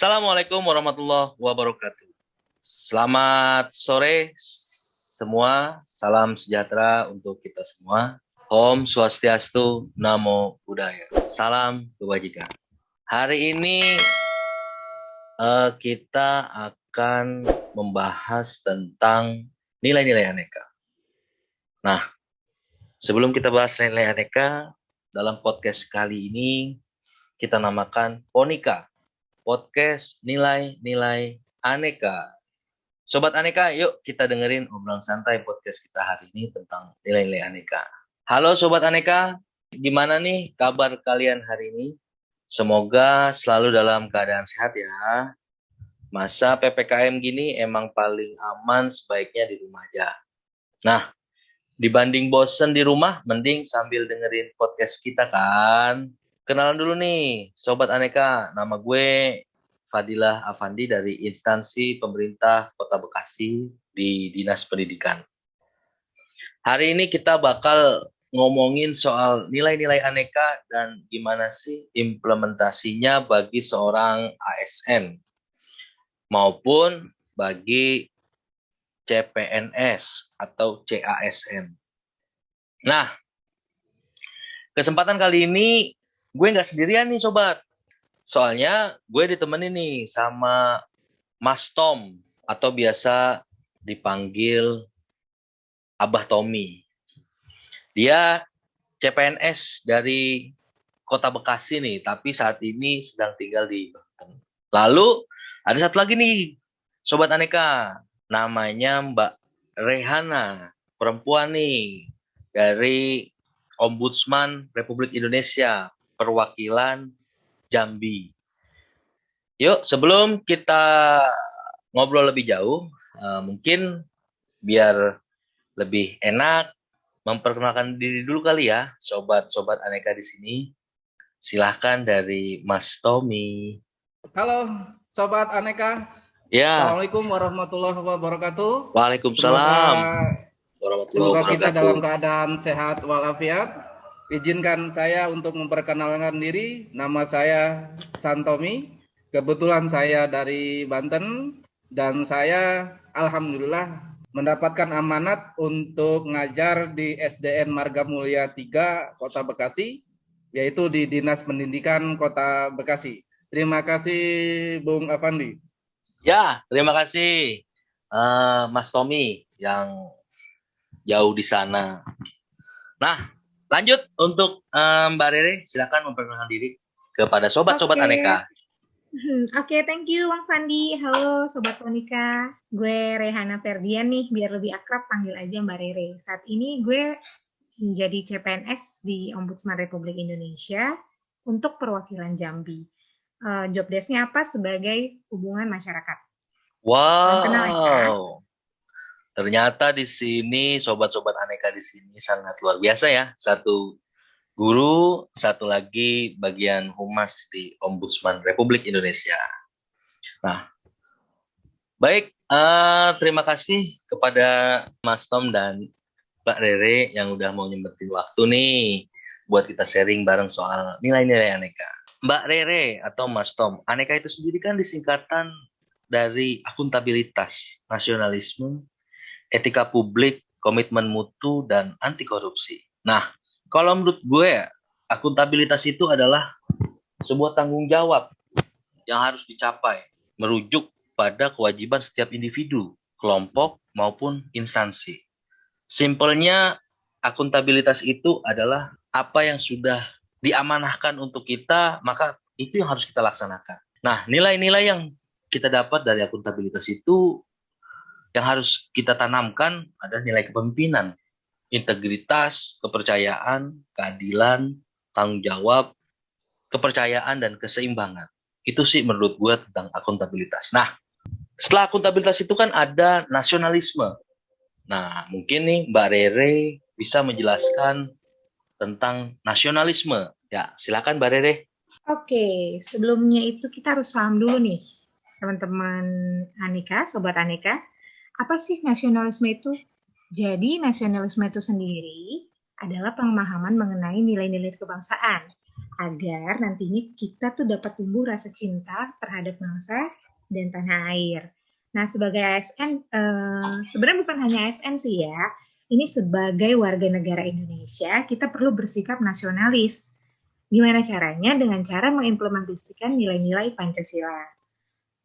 Assalamualaikum warahmatullahi wabarakatuh. Selamat sore semua, salam sejahtera untuk kita semua. Om Swastiastu, Namo Buddhaya. Salam kebajikan. Hari ini kita akan membahas tentang nilai-nilai aneka. Nah, sebelum kita bahas nilai aneka, dalam podcast kali ini kita namakan Ponika. Podcast nilai-nilai aneka. Sobat aneka, yuk kita dengerin obrolan santai podcast kita hari ini tentang nilai-nilai aneka. Halo Sobat aneka, gimana nih kabar kalian hari ini? Semoga selalu dalam keadaan sehat ya. Masa PPKM gini emang paling aman sebaiknya di rumah aja. Nah, dibanding bosen di rumah, mending sambil dengerin podcast kita kan. Kenalan dulu nih, Sobat Aneka. Nama gue Fadilah Afandi dari instansi pemerintah Kota Bekasi di Dinas Pendidikan. Hari ini kita bakal ngomongin soal nilai-nilai aneka dan gimana sih implementasinya bagi seorang ASN maupun bagi CPNS atau CASN. Nah, kesempatan kali ini gue nggak sendirian nih sobat. Soalnya gue ditemenin nih sama Mas Tom atau biasa dipanggil Abah Tommy. Dia CPNS dari Kota Bekasi nih, tapi saat ini sedang tinggal di Banten. Lalu ada satu lagi nih, Sobat Aneka. Namanya Mbak Rehana, perempuan nih dari Ombudsman Republik Indonesia, perwakilan Jambi. Yuk, sebelum kita ngobrol lebih jauh, mungkin biar lebih enak memperkenalkan diri dulu kali ya, sobat-sobat aneka di sini. Silahkan dari Mas Tommy. Halo, Sobat Aneka. Ya. Assalamualaikum warahmatullahi wabarakatuh. Waalaikumsalam. Semoga kita dalam keadaan sehat walafiat. Izinkan saya untuk memperkenalkan diri. Nama saya Santomi. Kebetulan saya dari Banten dan saya alhamdulillah mendapatkan amanat untuk ngajar di SDN Marga Mulia 3 Kota Bekasi, yaitu di Dinas Pendidikan Kota Bekasi. Terima kasih Bung Afandi. Ya, terima kasih Mas Tommy yang jauh di sana. Nah, lanjut untuk Mbak Rere, silakan memperkenalkan diri kepada sobat-sobat aneka. Oke, thank you Bang Fandi. Halo Sobat Monika, gue Rehana Ferdian nih, biar lebih akrab panggil aja Mbak Rere. Saat ini gue menjadi CPNS di Ombudsman Republik Indonesia untuk perwakilan Jambi. Job desk-nya apa? Sebagai hubungan masyarakat. Wow. Ternyata di sini sobat-sobat aneka di sini sangat luar biasa ya. Satu guru, satu lagi bagian humas di Ombudsman Republik Indonesia. Nah, baik, terima kasih kepada Mas Tom dan Mbak Rere yang udah mau nyempetin waktu nih buat kita sharing bareng soal nilai-nilai aneka. Mbak Rere atau Mas Tom, aneka itu sendiri kan disingkatan dari akuntabilitas, nasionalisme, etika publik, komitmen mutu, dan anti korupsi. Nah, kalau menurut gue, akuntabilitas itu adalah sebuah tanggung jawab yang harus dicapai, merujuk pada kewajiban setiap individu, kelompok, maupun instansi. Simpelnya, akuntabilitas itu adalah apa yang sudah diamanahkan untuk kita, maka itu yang harus kita laksanakan. Nah, nilai-nilai yang kita dapat dari akuntabilitas itu yang harus kita tanamkan adalah nilai kepemimpinan, integritas, kepercayaan, keadilan, tanggung jawab, kepercayaan, dan keseimbangan. Itu sih menurut gue tentang akuntabilitas. Nah, setelah akuntabilitas itu kan ada nasionalisme. Nah, mungkin nih Mbak Rere bisa menjelaskan tentang nasionalisme. Ya, silakan Mbak Rere. Oke, sebelumnya itu kita harus paham dulu nih, teman-teman Aneka, Sobat Aneka. Apa sih nasionalisme itu? Jadi, nasionalisme itu sendiri adalah pemahaman mengenai nilai-nilai kebangsaan agar nantinya kita tuh dapat tumbuh rasa cinta terhadap bangsa dan tanah air. Nah, sebagai ASN, sebenarnya bukan hanya ASN sih ya, ini sebagai warga negara Indonesia, kita perlu bersikap nasionalis. Gimana caranya? Dengan cara mengimplementasikan nilai-nilai Pancasila.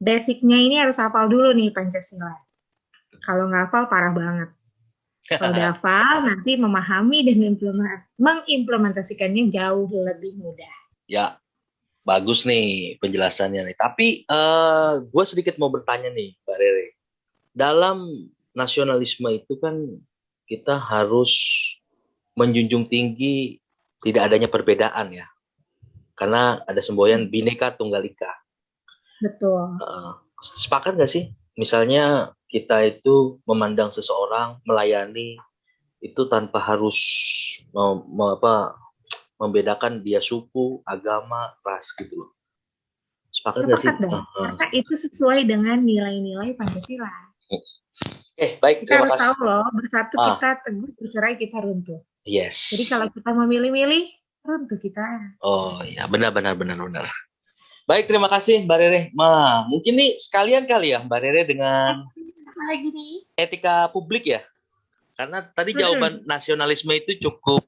Basicnya ini harus hafal dulu nih Pancasila. Kalau nggak hafal, parah banget. Kalau udah hafal, nanti memahami dan mengimplementasikannya jauh lebih mudah. Ya, bagus nih penjelasannya nih. Tapi gue sedikit mau bertanya nih, Mbak Rere. Dalam nasionalisme itu kan kita harus menjunjung tinggi tidak adanya perbedaan ya. Karena ada semboyan Bhinneka Tunggal Ika. Betul. Sepakat nggak sih? Misalnya kita itu memandang seseorang, melayani itu tanpa harus membedakan dia suku, agama, ras gitu loh. Sepakat nggak sih? Sepakat dong, karena itu sesuai dengan nilai-nilai Pancasila. Baik, kita harus terima kasih. tahu loh, bersatu kita teguh, bercerai kita runtuh. Yes. Jadi kalau kita memilih-milih, runtuh kita. Oh ya, benar. Baik, terima kasih Mbak Rere. Mungkin nih sekalian kali ya Mbak Rere dengan lagi nih? Etika publik ya. Karena tadi jawaban nasionalisme itu cukup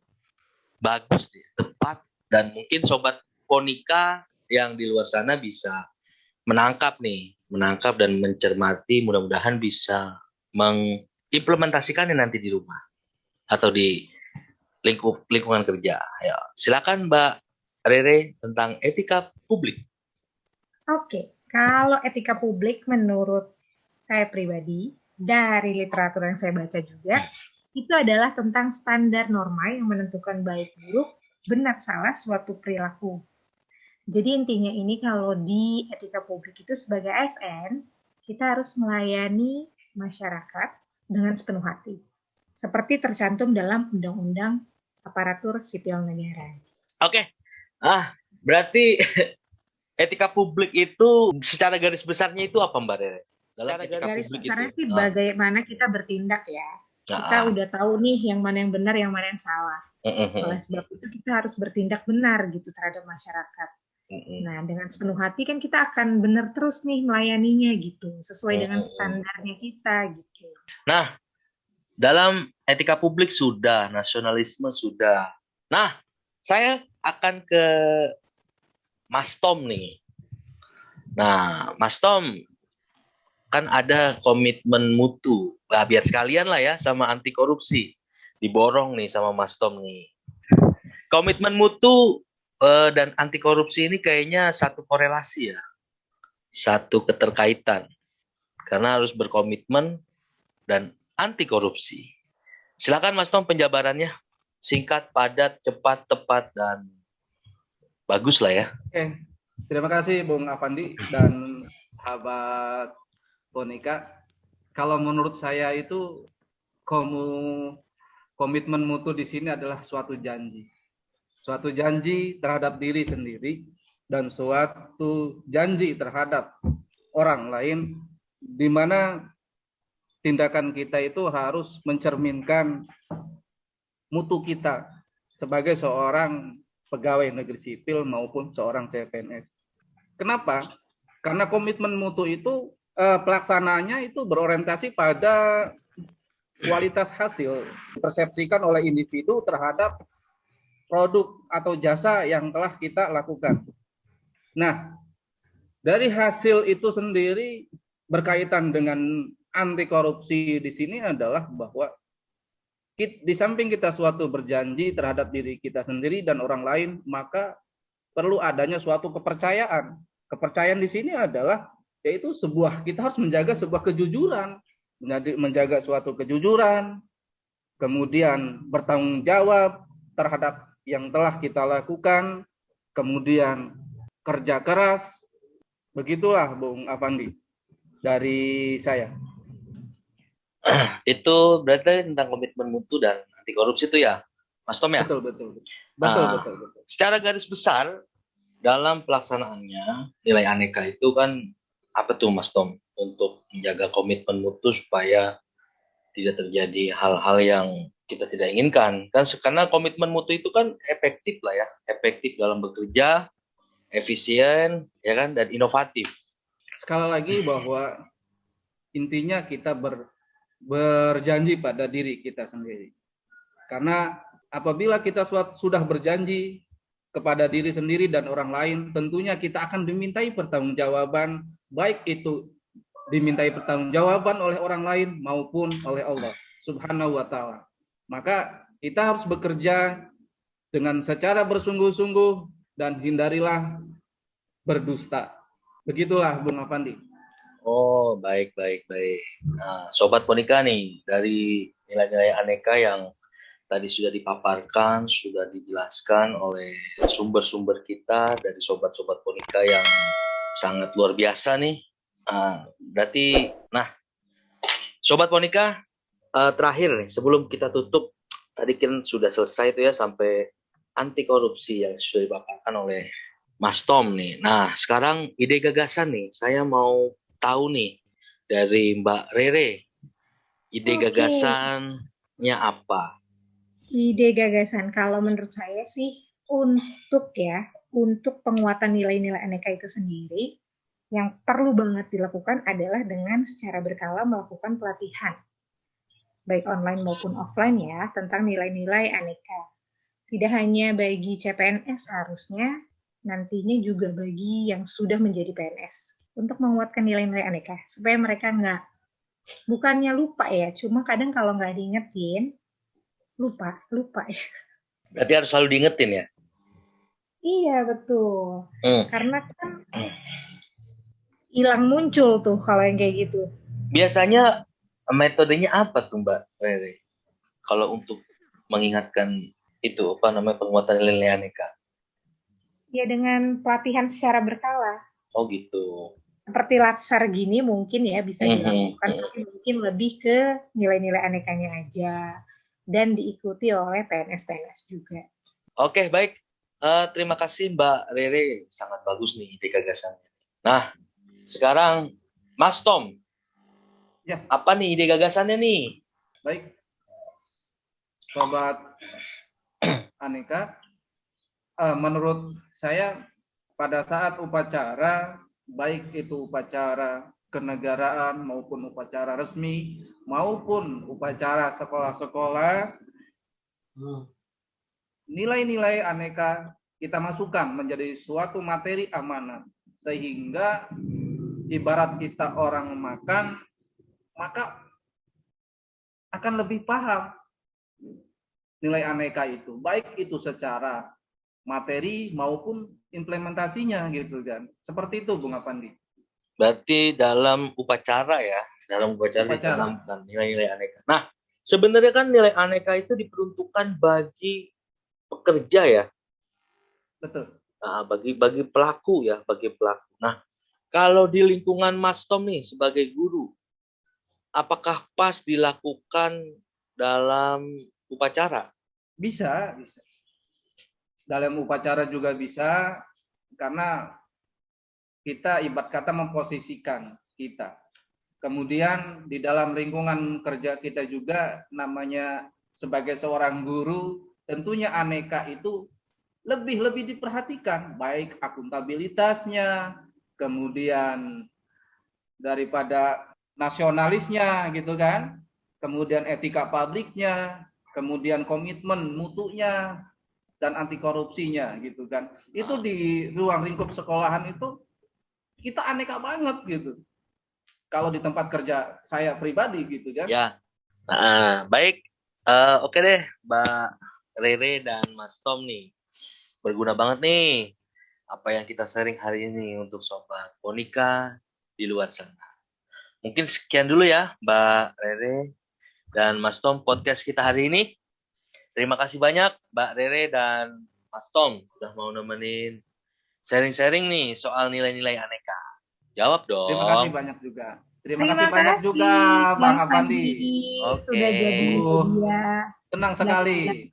bagus, tepat, dan mungkin Sobat Ponika yang di luar sana bisa menangkap dan mencermati, mudah-mudahan bisa mengimplementasikannya nanti di rumah atau di lingkungan kerja. Ya, silakan Mbak Rere tentang etika publik. Oke, kalau etika publik menurut saya pribadi, dari literatur yang saya baca juga, itu adalah tentang standar norma yang menentukan baik buruk, benar salah suatu perilaku. Jadi intinya ini kalau di etika publik itu sebagai ASN, kita harus melayani masyarakat dengan sepenuh hati. Seperti tercantum dalam Undang-Undang Aparatur Sipil Negara. Oke, berarti etika publik itu secara garis besarnya itu apa Mbak Rere? Secara garis besarnya sih bagaimana kita bertindak ya. Kita udah tahu nih yang mana yang benar, yang mana yang salah. Oleh sebab itu kita harus bertindak benar gitu terhadap masyarakat. Nah, dengan sepenuh hati kan kita akan benar terus nih melayaninya gitu, sesuai dengan standarnya kita gitu. Nah, dalam etika publik sudah, nasionalisme sudah. Nah, saya akan ke Mas Tom nih. Nah, Mas Tom, kan ada komitmen mutu. Biar sekalian lah ya sama anti korupsi. Diborong nih sama Mas Tom nih. Komitmen mutu dan anti korupsi ini kayaknya satu korelasi ya. Satu keterkaitan. Karena harus berkomitmen dan anti korupsi. Silakan Mas Tom penjabarannya. Singkat, padat, cepat, tepat, dan bagus lah ya. Oke, terima kasih Bung Afandi dan sahabat Ponika. Kalau menurut saya itu komitmen mutu di sini adalah suatu janji terhadap diri sendiri dan suatu janji terhadap orang lain, di mana tindakan kita itu harus mencerminkan mutu kita sebagai seorang pegawai negeri sipil maupun seorang CPNS. Kenapa? Karena komitmen mutu itu pelaksanaannya itu berorientasi pada kualitas hasil dipersepsikan oleh individu terhadap produk atau jasa yang telah kita lakukan. Nah, dari hasil itu sendiri berkaitan dengan anti korupsi di sini adalah bahwa di samping kita suatu berjanji terhadap diri kita sendiri dan orang lain, maka perlu adanya suatu kepercayaan. Kepercayaan di sini adalah yaitu kita harus menjaga sebuah kejujuran, menjaga suatu kejujuran, kemudian bertanggung jawab terhadap yang telah kita lakukan, kemudian kerja keras. Begitulah Bung Afandi dari saya. Itu berarti tentang komitmen mutu dan anti korupsi itu ya, Mas Tom ya? Betul. Secara garis besar dalam pelaksanaannya nilai aneka itu kan apa tuh Mas Tom untuk menjaga komitmen mutu supaya tidak terjadi hal-hal yang kita tidak inginkan. Kan karena komitmen mutu itu kan efektif lah ya, efektif dalam bekerja, efisien, ya kan, dan inovatif. Sekali lagi bahwa intinya kita berjanji pada diri kita sendiri. Karena apabila kita sudah berjanji kepada diri sendiri dan orang lain, tentunya kita akan dimintai pertanggungjawaban, baik itu dimintai pertanggungjawaban oleh orang lain maupun oleh Allah Subhanahu wa taala. Maka kita harus bekerja dengan secara bersungguh-sungguh dan hindarilah berdusta. Begitulah Bung Afandi. Oh, baik. Nah, Sobat Monika nih, dari nilai-nilai aneka yang tadi sudah dipaparkan, sudah dijelaskan oleh sumber-sumber kita dari Sobat-Sobat Monika yang sangat luar biasa nih. Berarti, Sobat Monika, terakhir nih, sebelum kita tutup, tadi kan sudah selesai itu ya, sampai anti korupsi yang sudah dipaparkan oleh Mas Tom nih. Nah, sekarang ide gagasan nih, saya mau tahu nih dari Mbak Rere, ide gagasannya apa? Ide gagasan, kalau menurut saya sih untuk penguatan nilai-nilai aneka itu sendiri, yang perlu banget dilakukan adalah dengan secara berkala melakukan pelatihan, baik online maupun offline ya, tentang nilai-nilai aneka. Tidak hanya bagi CPNS harusnya, nantinya juga bagi yang sudah menjadi PNS. Untuk menguatkan nilai-nilai aneka, supaya mereka bukannya lupa ya, cuma kadang kalau nggak diingetin, lupa ya. Berarti harus selalu diingetin ya? Iya, betul. Karena kan hilang muncul tuh kalau yang kayak gitu. Biasanya metodenya apa tuh Mbak Rere? Kalau untuk mengingatkan itu, penguatan nilai aneka? Ya dengan pelatihan secara berkala. Oh gitu. Seperti latsar gini mungkin ya bisa dilakukan, tapi mungkin lebih ke nilai-nilai anekanya aja. Dan diikuti oleh PNS-PNS juga. Oke, baik. Terima kasih Mbak Rere. Sangat bagus nih ide gagasannya. Nah, sekarang Mas Tom. Ya. Apa nih ide gagasannya nih? Baik. Sobat Aneka, menurut saya pada saat upacara, baik itu upacara kenegaraan maupun upacara resmi maupun upacara sekolah-sekolah, nilai-nilai aneka kita masukkan menjadi suatu materi amanat, sehingga ibarat kita orang makan, maka akan lebih paham nilai aneka itu, baik itu secara materi maupun implementasinya gitu kan. Seperti itu Bung Afandi. Berarti dalam upacara ya, dalam upacara. Ditanamkan nilai-nilai aneka. Nah, sebenarnya kan nilai aneka itu diperuntukkan bagi pekerja ya. Betul. Nah, bagi pelaku ya, bagi pelaku. Nah, kalau di lingkungan Mas Tom nih sebagai guru, apakah pas dilakukan dalam upacara? Bisa. Dalam upacara juga bisa, karena kita ibarat kata memposisikan kita. Kemudian di dalam lingkungan kerja kita juga, namanya sebagai seorang guru, tentunya aneka itu lebih diperhatikan, baik akuntabilitasnya, kemudian daripada nasionalisnya gitu kan, kemudian etika publiknya, kemudian komitmen mutunya, dan anti korupsinya gitu kan. Itu di ruang lingkup sekolahan itu kita aneka banget gitu. Kalau di tempat kerja saya pribadi gitu kan. Ya. Baik. Oke deh Mbak Rere dan Mas Tom nih. Berguna banget nih apa yang kita sharing hari ini untuk Sobat Monika di luar sana. Mungkin sekian dulu ya Mbak Rere dan Mas Tom podcast kita hari ini. Terima kasih banyak Mbak Rere dan Mas Tom udah mau nemenin sharing-sharing nih soal nilai-nilai aneka. Jawab dong. Terima kasih banyak juga. Terima kasih banyak juga Bang Afandi. Sudah jadi dia. Senang sekali.